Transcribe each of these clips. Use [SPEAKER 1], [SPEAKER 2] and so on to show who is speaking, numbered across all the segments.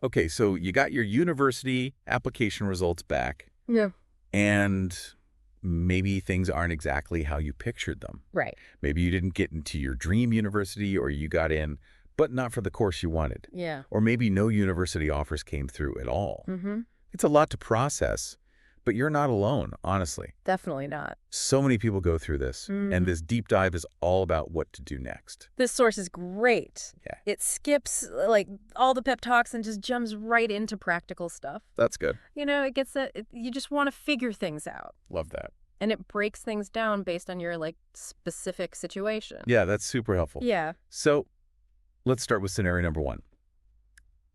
[SPEAKER 1] Okay, so you got your university application results back,
[SPEAKER 2] Yeah.
[SPEAKER 1] and maybe things aren't exactly how you pictured them.
[SPEAKER 2] Right.
[SPEAKER 1] Maybe you didn't get into your dream university, or you got in, but not for the course you wanted.
[SPEAKER 2] Yeah.
[SPEAKER 1] Or maybe no university offers came through at all.
[SPEAKER 2] Mm-hmm.
[SPEAKER 1] It's a lot to process, but you're not alone, honestly.
[SPEAKER 2] Definitely not.
[SPEAKER 1] So many people go through this, and
[SPEAKER 2] Mm.
[SPEAKER 1] this deep dive is all about what to do next.
[SPEAKER 2] This source is great.
[SPEAKER 1] Yeah,
[SPEAKER 2] It skips like all the pep talks and just jumps right into practical stuff.
[SPEAKER 1] that's good.
[SPEAKER 2] It gets you just want to figure things out.
[SPEAKER 1] Love that.
[SPEAKER 2] And it breaks things down based on your like specific situation.
[SPEAKER 1] Yeah, that's super helpful.
[SPEAKER 2] Yeah.
[SPEAKER 1] So let's start with scenario number one.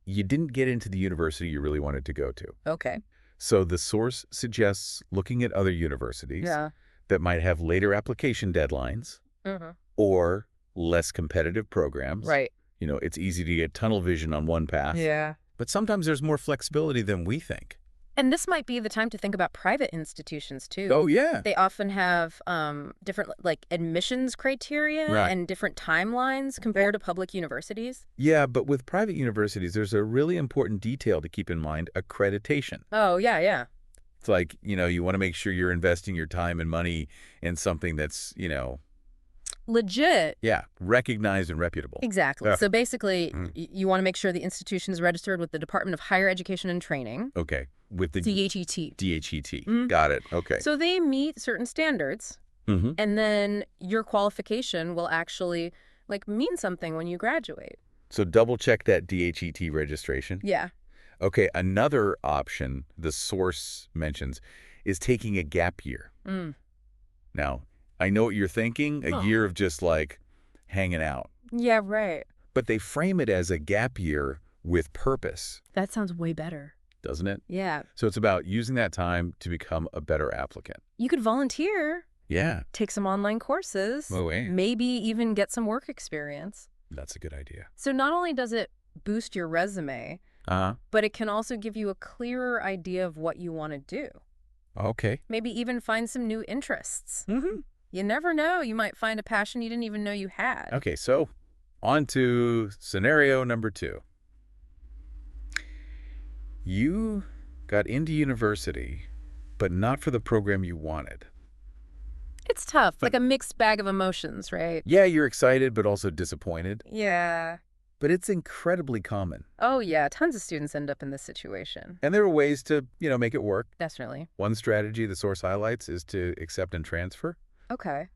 [SPEAKER 1] You didn't get into the university you really wanted to go to.
[SPEAKER 2] Okay.
[SPEAKER 1] So the source suggests looking at other universities
[SPEAKER 2] Yeah.
[SPEAKER 1] that might have later application deadlines
[SPEAKER 2] Mm-hmm.
[SPEAKER 1] or less competitive programs.
[SPEAKER 2] Right.
[SPEAKER 1] It's easy to get tunnel vision on one path.
[SPEAKER 2] Yeah.
[SPEAKER 1] But sometimes there's more flexibility than we think.
[SPEAKER 2] And this might be the time to think about private institutions too.
[SPEAKER 1] Oh, yeah.
[SPEAKER 2] They often have different like admissions criteria
[SPEAKER 1] Right.
[SPEAKER 2] and different timelines compared to public universities.
[SPEAKER 1] Yeah, but with private universities, there's a really important detail to keep in mind: accreditation.
[SPEAKER 2] Oh, yeah, yeah.
[SPEAKER 1] It's like, you want to make sure you're investing your time and money in something that's,
[SPEAKER 2] Legit.
[SPEAKER 1] yeah, recognized and reputable.
[SPEAKER 2] Exactly.
[SPEAKER 1] Yeah.
[SPEAKER 2] So basically,
[SPEAKER 1] Mm.
[SPEAKER 2] you want to make sure the institution is registered with the Department of Higher Education and Training,
[SPEAKER 1] Okay, with the
[SPEAKER 2] DHET.
[SPEAKER 1] DHET.
[SPEAKER 2] Mm.
[SPEAKER 1] Got it. Okay.
[SPEAKER 2] So they meet certain standards,
[SPEAKER 1] Mm-hmm.
[SPEAKER 2] and then your qualification will actually like mean something when you graduate.
[SPEAKER 1] So double check that DHET registration.
[SPEAKER 2] Yeah.
[SPEAKER 1] Okay, another option the source mentions is taking a gap year.
[SPEAKER 2] Mm.
[SPEAKER 1] Now, I know what you're thinking, a year of just like hanging out.
[SPEAKER 2] Yeah, right.
[SPEAKER 1] But they frame it as a gap year with purpose,
[SPEAKER 2] That sounds way better.
[SPEAKER 1] doesn't it?
[SPEAKER 2] Yeah.
[SPEAKER 1] So it's about using that time to become a better applicant.
[SPEAKER 2] You could volunteer,
[SPEAKER 1] Yeah.
[SPEAKER 2] take some online courses,
[SPEAKER 1] Oh, wait.
[SPEAKER 2] maybe even get some work experience.
[SPEAKER 1] That's a good idea.
[SPEAKER 2] So not only does it boost your resume,
[SPEAKER 1] Uh-huh.
[SPEAKER 2] but it can also give you a clearer idea of what you want to do.
[SPEAKER 1] Okay.
[SPEAKER 2] Maybe even find some new interests.
[SPEAKER 1] Mm-hmm.
[SPEAKER 2] You never know. You might find a passion you didn't even know you had.
[SPEAKER 1] Okay, so on to scenario number two. You got into university, but not for the program you wanted.
[SPEAKER 2] It's tough, like a mixed bag of emotions, right?
[SPEAKER 1] Yeah, you're excited, but also disappointed.
[SPEAKER 2] Yeah.
[SPEAKER 1] But it's incredibly common.
[SPEAKER 2] Oh, yeah. Tons of students end up in this situation.
[SPEAKER 1] And there are ways to, make it work.
[SPEAKER 2] Definitely.
[SPEAKER 1] One strategy the source highlights is to accept and transfer.
[SPEAKER 2] Okay.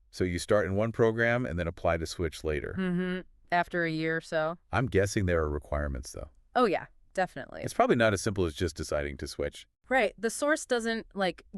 [SPEAKER 1] So you start in one program and then apply to switch later.
[SPEAKER 2] Mm-hmm. After a year or so.
[SPEAKER 1] I'm guessing there are requirements, though.
[SPEAKER 2] Oh, yeah. Definitely.
[SPEAKER 1] It's probably not as simple as just deciding to switch.
[SPEAKER 2] Right. The source doesn't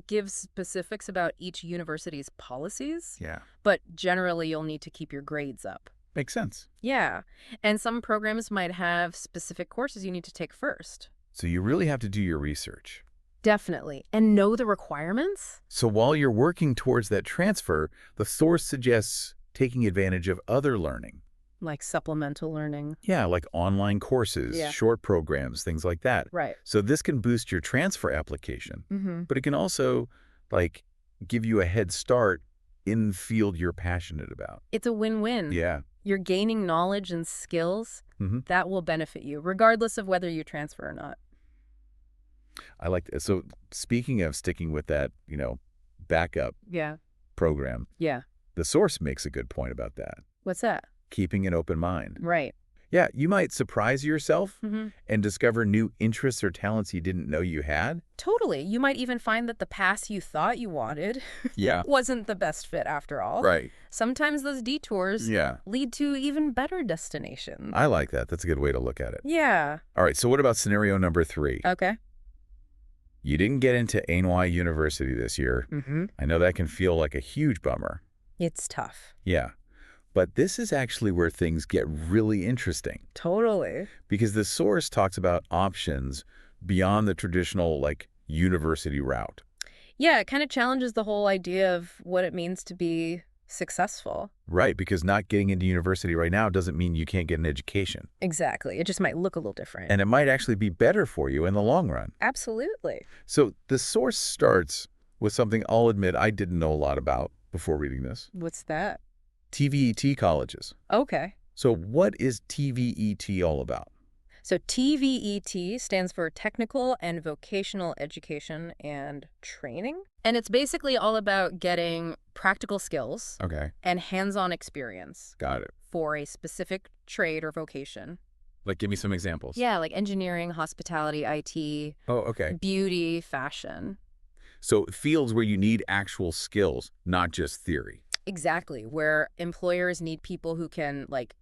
[SPEAKER 2] give specifics about each university's policies,
[SPEAKER 1] Yeah.
[SPEAKER 2] but generally you'll need to keep your grades up.
[SPEAKER 1] Makes sense.
[SPEAKER 2] Yeah. And some programs might have specific courses you need to take first.
[SPEAKER 1] So you really have to do your research.
[SPEAKER 2] Definitely. And know the requirements?
[SPEAKER 1] So while you're working towards that transfer, the source suggests taking advantage of other learning.
[SPEAKER 2] Like supplemental learning.
[SPEAKER 1] Yeah, like online courses,
[SPEAKER 2] Yeah.
[SPEAKER 1] short programs, things like that.
[SPEAKER 2] Right.
[SPEAKER 1] So this can boost your transfer application,
[SPEAKER 2] Mm-hmm.
[SPEAKER 1] but it can also give you a head start in the field you're passionate about.
[SPEAKER 2] It's a win-win.
[SPEAKER 1] Yeah.
[SPEAKER 2] You're gaining knowledge and skills
[SPEAKER 1] Mm-hmm.
[SPEAKER 2] that will benefit you, regardless of whether you transfer or not.
[SPEAKER 1] I like that. So speaking of sticking with that, backup
[SPEAKER 2] Yeah.
[SPEAKER 1] program,
[SPEAKER 2] Yeah.
[SPEAKER 1] the source makes a good point about that.
[SPEAKER 2] What's that?
[SPEAKER 1] Keeping an open mind.
[SPEAKER 2] Right.
[SPEAKER 1] Yeah, you might surprise yourself
[SPEAKER 2] Mm-hmm.
[SPEAKER 1] and discover new interests or talents you didn't know you had.
[SPEAKER 2] Totally. You might even find that the path you thought you wanted
[SPEAKER 1] Yeah.
[SPEAKER 2] wasn't the best fit after all.
[SPEAKER 1] Right.
[SPEAKER 2] Sometimes those detours
[SPEAKER 1] Yeah.
[SPEAKER 2] lead to even better destinations.
[SPEAKER 1] I like that. That's a good way to look at it.
[SPEAKER 2] Yeah.
[SPEAKER 1] All right, so what about scenario number 3?
[SPEAKER 2] Okay.
[SPEAKER 1] You didn't get into ANY University this year.
[SPEAKER 2] Mm-hmm.
[SPEAKER 1] I know that can feel like a huge bummer.
[SPEAKER 2] It's tough.
[SPEAKER 1] Yeah. But this is actually where things get really interesting,
[SPEAKER 2] Totally.
[SPEAKER 1] because the source talks about options beyond the traditional, university route.
[SPEAKER 2] Yeah, it kind of challenges the whole idea of what it means to be successful.
[SPEAKER 1] Right, because not getting into university right now doesn't mean you can't get an education.
[SPEAKER 2] Exactly. It just might look a little different.
[SPEAKER 1] And it might actually be better for you in the long run.
[SPEAKER 2] Absolutely.
[SPEAKER 1] So the source starts with something I'll admit I didn't know a lot about before reading this.
[SPEAKER 2] What's that?
[SPEAKER 1] TVET colleges.
[SPEAKER 2] Okay.
[SPEAKER 1] So what is TVET all about?
[SPEAKER 2] So TVET stands for Technical and Vocational Education and Training. And it's basically all about getting practical skills
[SPEAKER 1] Okay,
[SPEAKER 2] and hands-on experience
[SPEAKER 1] got it.
[SPEAKER 2] for a specific trade or vocation.
[SPEAKER 1] Like, give me some examples.
[SPEAKER 2] Yeah, like engineering, hospitality, IT,
[SPEAKER 1] Oh, okay.
[SPEAKER 2] beauty, fashion.
[SPEAKER 1] So fields where you need actual skills, not just theory.
[SPEAKER 2] Exactly, where employers need people who can, like,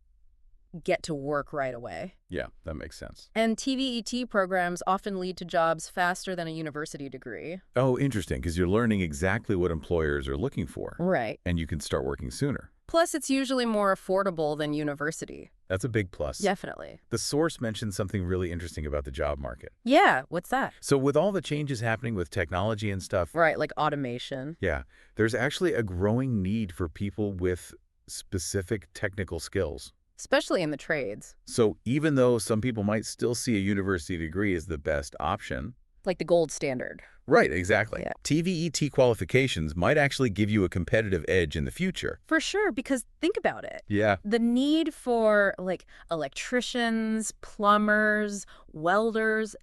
[SPEAKER 2] get to work right away.
[SPEAKER 1] Yeah, that makes sense.
[SPEAKER 2] And TVET programs often lead to jobs faster than a university degree.
[SPEAKER 1] Oh, interesting, because you're learning exactly what employers are looking for,
[SPEAKER 2] Right.
[SPEAKER 1] and you can start working sooner.
[SPEAKER 2] Plus, it's usually more affordable than university.
[SPEAKER 1] That's a big plus.
[SPEAKER 2] Definitely.
[SPEAKER 1] The source mentioned something really interesting about the job market.
[SPEAKER 2] Yeah, what's that?
[SPEAKER 1] So with all the changes happening with technology and stuff,
[SPEAKER 2] Right, like automation.
[SPEAKER 1] yeah, there's actually a growing need for people with specific technical skills.
[SPEAKER 2] Especially in the trades.
[SPEAKER 1] So even though some people might still see a university degree as the best option,
[SPEAKER 2] Like the gold standard.
[SPEAKER 1] right, exactly.
[SPEAKER 2] Yeah.
[SPEAKER 1] TVET qualifications might actually give you a competitive edge in the future.
[SPEAKER 2] For sure, because think about it.
[SPEAKER 1] Yeah.
[SPEAKER 2] The need for, like, electricians, plumbers, welders,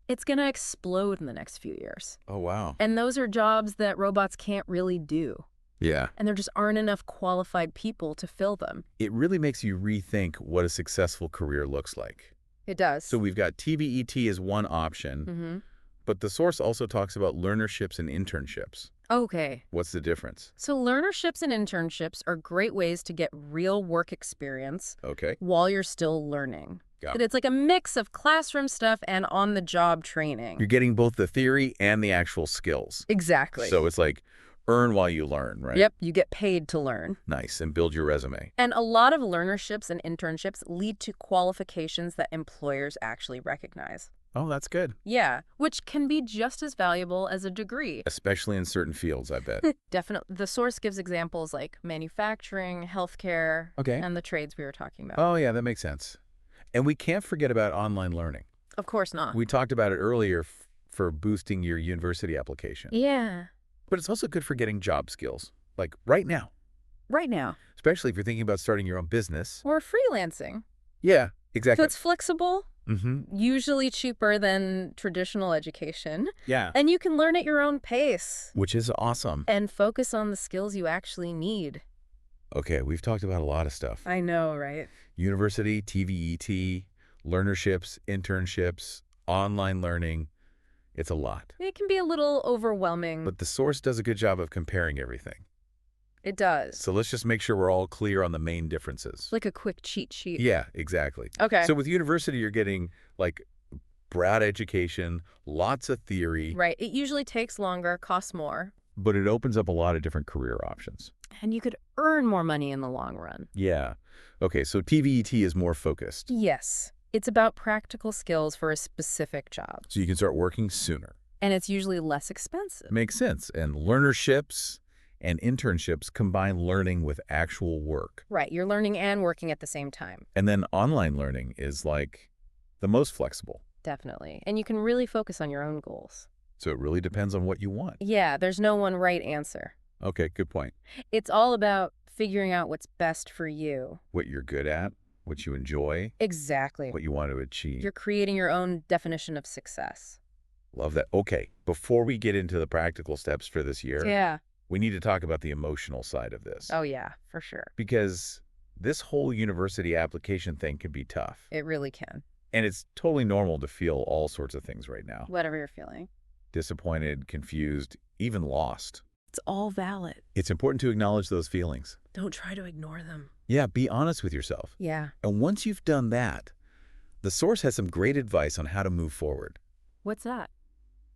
[SPEAKER 2] it's going to explode in the next few years.
[SPEAKER 1] Oh, wow.
[SPEAKER 2] And those are jobs that robots can't really do.
[SPEAKER 1] Yeah.
[SPEAKER 2] And there just aren't enough qualified people to fill them.
[SPEAKER 1] It really makes you rethink what a successful career looks like.
[SPEAKER 2] It does.
[SPEAKER 1] So we've got TVET as one option,
[SPEAKER 2] Mm-hmm.
[SPEAKER 1] but the source also talks about learnerships and internships.
[SPEAKER 2] Okay.
[SPEAKER 1] What's the difference?
[SPEAKER 2] So learnerships and internships are great ways to get real work experience
[SPEAKER 1] Okay.
[SPEAKER 2] while you're still learning.
[SPEAKER 1] Got
[SPEAKER 2] But it's like a mix of classroom stuff and on-the-job training.
[SPEAKER 1] You're getting both the theory and the actual skills.
[SPEAKER 2] Exactly.
[SPEAKER 1] So it's like earn while you learn, right?
[SPEAKER 2] Yep, you get paid to learn.
[SPEAKER 1] Nice, and build your resume.
[SPEAKER 2] And a lot of learnerships and internships lead to qualifications that employers actually recognize.
[SPEAKER 1] Oh, that's good.
[SPEAKER 2] Yeah, which can be just as valuable as a degree.
[SPEAKER 1] Especially in certain fields, I bet.
[SPEAKER 2] Definitely. The source gives examples like manufacturing, healthcare,
[SPEAKER 1] Okay.
[SPEAKER 2] and the trades we were talking about.
[SPEAKER 1] Oh, yeah, that makes sense. And we can't forget about online learning.
[SPEAKER 2] Of course not.
[SPEAKER 1] We talked about it earlier for boosting your university application.
[SPEAKER 2] Yeah.
[SPEAKER 1] But it's also good for getting job skills, like right now,
[SPEAKER 2] Right now.
[SPEAKER 1] especially if you're thinking about starting your own business.
[SPEAKER 2] Or freelancing.
[SPEAKER 1] Yeah,
[SPEAKER 2] So
[SPEAKER 1] exactly.
[SPEAKER 2] it's flexible, usually cheaper than traditional education,
[SPEAKER 1] Yeah.
[SPEAKER 2] and you can learn at your own pace
[SPEAKER 1] Which is awesome.
[SPEAKER 2] and focus on the skills you actually need.
[SPEAKER 1] Okay, we've talked about a lot of stuff.
[SPEAKER 2] I know, right?
[SPEAKER 1] University, TVET, learnerships, internships, online learning. It's a lot.
[SPEAKER 2] It can be a little overwhelming.
[SPEAKER 1] But the source does a good job of comparing everything.
[SPEAKER 2] It does.
[SPEAKER 1] So let's just make sure we're all clear on the main differences.
[SPEAKER 2] Like a quick cheat sheet.
[SPEAKER 1] Yeah, exactly.
[SPEAKER 2] Okay.
[SPEAKER 1] So with university, you're getting like broad education, lots of theory,
[SPEAKER 2] Right. It usually takes longer, costs more,
[SPEAKER 1] but it opens up a lot of different career options.
[SPEAKER 2] and you could earn more money in the long run.
[SPEAKER 1] Yeah. Okay, so TVET is more focused.
[SPEAKER 2] Yes. It's about practical skills for a specific job.
[SPEAKER 1] So you can start working sooner.
[SPEAKER 2] And it's usually less expensive.
[SPEAKER 1] Makes sense. And learnerships and internships combine learning with actual work.
[SPEAKER 2] Right. You're learning and working at the same time.
[SPEAKER 1] And then online learning is like the most flexible.
[SPEAKER 2] Definitely. And you can really focus on your own goals.
[SPEAKER 1] So it really depends on what you want.
[SPEAKER 2] Yeah, there's no one right answer.
[SPEAKER 1] Okay, good point.
[SPEAKER 2] It's all about figuring out what's best for you.
[SPEAKER 1] What you're good at, what you enjoy,
[SPEAKER 2] Exactly.
[SPEAKER 1] what you want to achieve.
[SPEAKER 2] You're creating your own definition of success.
[SPEAKER 1] Love that. Okay, before we get into the practical steps for this year,
[SPEAKER 2] Yeah.
[SPEAKER 1] we need to talk about the emotional side of this.
[SPEAKER 2] Oh, yeah, for sure.
[SPEAKER 1] Because this whole university application thing can be tough.
[SPEAKER 2] It really can.
[SPEAKER 1] And it's totally normal to feel all sorts of things right now.
[SPEAKER 2] Whatever you're feeling.
[SPEAKER 1] Disappointed, confused, even lost.
[SPEAKER 2] It's all valid.
[SPEAKER 1] It's important to acknowledge those feelings.
[SPEAKER 2] Don't try to ignore them.
[SPEAKER 1] Yeah, be honest with yourself.
[SPEAKER 2] Yeah.
[SPEAKER 1] And once you've done that, the source has some great advice on how to move forward.
[SPEAKER 2] What's that?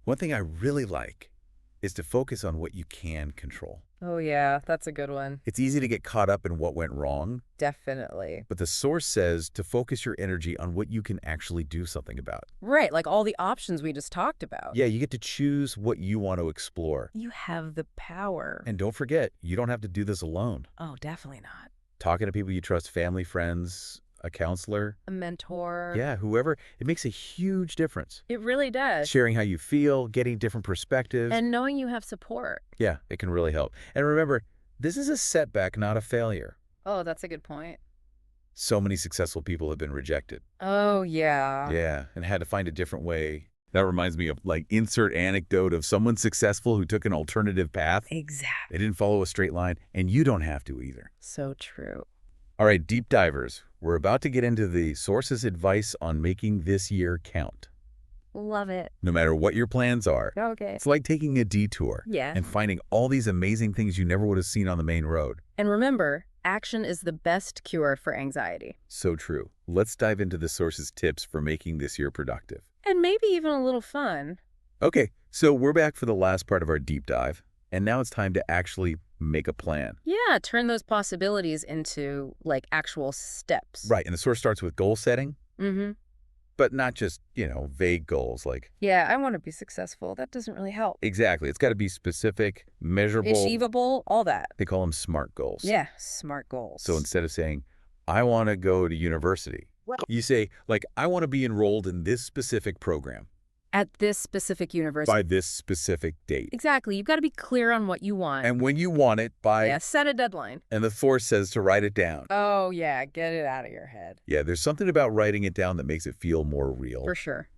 [SPEAKER 1] One thing I really like is to focus on what you can control.
[SPEAKER 2] Oh, yeah, that's a good one.
[SPEAKER 1] It's easy to get caught up in what went wrong,
[SPEAKER 2] Definitely.
[SPEAKER 1] but the source says to focus your energy on what you can actually do something about.
[SPEAKER 2] Right, like all the options we just talked about.
[SPEAKER 1] Yeah, you get to choose what you want to explore.
[SPEAKER 2] You have the power.
[SPEAKER 1] And don't forget, you don't have to do this alone.
[SPEAKER 2] Oh, definitely not.
[SPEAKER 1] Talking to people you trust, family, friends, a counselor,
[SPEAKER 2] A mentor.
[SPEAKER 1] yeah, whoever, it makes a huge difference.
[SPEAKER 2] It really does.
[SPEAKER 1] Sharing how you feel, getting different perspectives.
[SPEAKER 2] And knowing you have support.
[SPEAKER 1] Yeah, it can really help. And remember, this is a setback, not a failure.
[SPEAKER 2] Oh, that's a good point.
[SPEAKER 1] So many successful people have been rejected.
[SPEAKER 2] Oh, yeah.
[SPEAKER 1] Yeah, and had to find a different way. That reminds me of, like, insert anecdote of someone successful who took an alternative path.
[SPEAKER 2] Exactly.
[SPEAKER 1] They didn't follow a straight line, and you don't have to either.
[SPEAKER 2] So true.
[SPEAKER 1] All right, deep divers, we're about to get into the source's advice on making this year count.
[SPEAKER 2] Love it.
[SPEAKER 1] No matter what your plans are,
[SPEAKER 2] Okay.
[SPEAKER 1] it's like taking a detour
[SPEAKER 2] Yeah.
[SPEAKER 1] and finding all these amazing things you never would have seen on the main road.
[SPEAKER 2] And remember, action is the best cure for anxiety.
[SPEAKER 1] So true. Let's dive into the source's tips for making this year productive.
[SPEAKER 2] And maybe even a little fun.
[SPEAKER 1] Okay, so we're back for the last part of our deep dive, and now it's time to actually make a plan.
[SPEAKER 2] Yeah, turn those possibilities into, like, actual steps.
[SPEAKER 1] Right, and the source starts with goal setting,
[SPEAKER 2] Mm-hmm.
[SPEAKER 1] but not just, vague goals like,
[SPEAKER 2] Yeah, I want to be successful. That doesn't really help.
[SPEAKER 1] exactly. It's got to be specific, measurable.
[SPEAKER 2] Achievable, all that.
[SPEAKER 1] They call them SMART goals.
[SPEAKER 2] Yeah, smart goals.
[SPEAKER 1] So instead of saying, I want to go to university, you say, like, I want to be enrolled in this specific program
[SPEAKER 2] at this specific university.
[SPEAKER 1] by this specific date.
[SPEAKER 2] Exactly. You've got to be clear on what you want.
[SPEAKER 1] And when you want it by,
[SPEAKER 2] Yeah, set a deadline.
[SPEAKER 1] and the source says to write it down.
[SPEAKER 2] Oh, yeah, get it out of your head.
[SPEAKER 1] Yeah, there's something about writing it down that makes it feel more real.
[SPEAKER 2] For sure.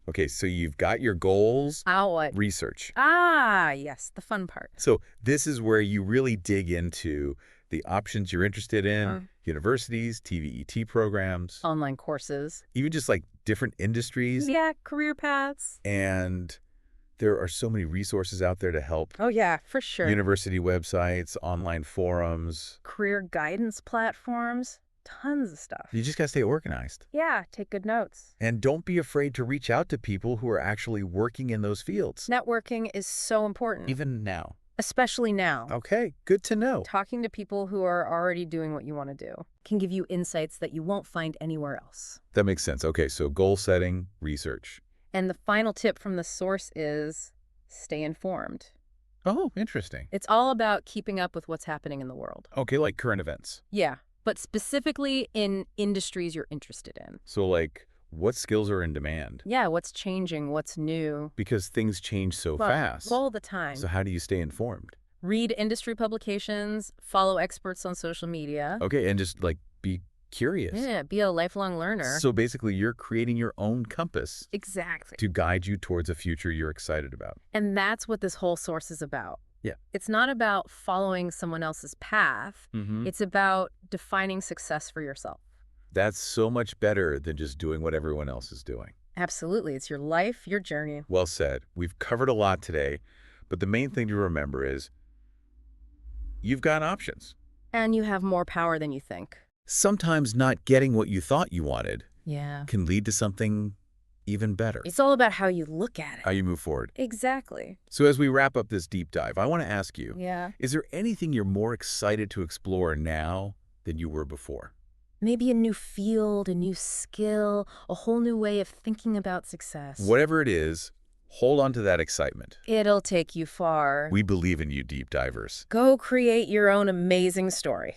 [SPEAKER 1] Okay, so you've got your goals,
[SPEAKER 2] What?
[SPEAKER 1] research.
[SPEAKER 2] Ah, yes, the fun part.
[SPEAKER 1] So this is where you really dig into the options you're interested in, universities, TVET programs,
[SPEAKER 2] Online courses.
[SPEAKER 1] even just like different industries.
[SPEAKER 2] Yeah, career paths.
[SPEAKER 1] And there are so many resources out there to help.
[SPEAKER 2] Oh, yeah, for sure.
[SPEAKER 1] University websites, online forums.
[SPEAKER 2] Career guidance platforms. Tons of stuff.
[SPEAKER 1] You just got to stay organized.
[SPEAKER 2] Yeah, take good notes.
[SPEAKER 1] And don't be afraid to reach out to people who are actually working in those fields.
[SPEAKER 2] Networking is so important.
[SPEAKER 1] Even now.
[SPEAKER 2] Especially now.
[SPEAKER 1] Okay, good to know.
[SPEAKER 2] Talking to people who are already doing what you want to do can give you insights that you won't find anywhere else.
[SPEAKER 1] That makes sense. Okay, so goal setting, research.
[SPEAKER 2] And the final tip from the source is stay informed.
[SPEAKER 1] Oh, interesting.
[SPEAKER 2] It's all about keeping up with what's happening in the world.
[SPEAKER 1] Okay, like current events.
[SPEAKER 2] Yeah, but specifically in industries you're interested in.
[SPEAKER 1] So like what skills are in demand?
[SPEAKER 2] Yeah, what's changing, what's new.
[SPEAKER 1] Because things change so fast.
[SPEAKER 2] All the time.
[SPEAKER 1] So how do you stay informed?
[SPEAKER 2] Read industry publications, follow experts on social media.
[SPEAKER 1] Okay, and just like be curious.
[SPEAKER 2] Yeah, be a lifelong learner.
[SPEAKER 1] So basically you're creating your own compass
[SPEAKER 2] Exactly.
[SPEAKER 1] to guide you towards a future you're excited about.
[SPEAKER 2] And that's what this whole source is about.
[SPEAKER 1] Yeah.
[SPEAKER 2] It's not about following someone else's path. It's about defining success for yourself.
[SPEAKER 1] That's so much better than just doing what everyone else is doing.
[SPEAKER 2] Absolutely. It's your life, your journey.
[SPEAKER 1] Well said. We've covered a lot today, but the main thing to remember is you've got options.
[SPEAKER 2] And you have more power than you think.
[SPEAKER 1] Sometimes not getting what you thought you wanted
[SPEAKER 2] Yeah.
[SPEAKER 1] can lead to something even better.
[SPEAKER 2] It's all about how you look at
[SPEAKER 1] How
[SPEAKER 2] it.
[SPEAKER 1] you move forward.
[SPEAKER 2] Exactly.
[SPEAKER 1] So as we wrap up this deep dive, I want to ask you,
[SPEAKER 2] Yeah.
[SPEAKER 1] is there anything you're more excited to explore now than you were before?
[SPEAKER 2] Maybe a new field, a new skill, a whole new way of thinking about success.
[SPEAKER 1] Whatever it is, hold on to that excitement.
[SPEAKER 2] It'll take you far.
[SPEAKER 1] We believe in you, deep divers.
[SPEAKER 2] Go create your own amazing story.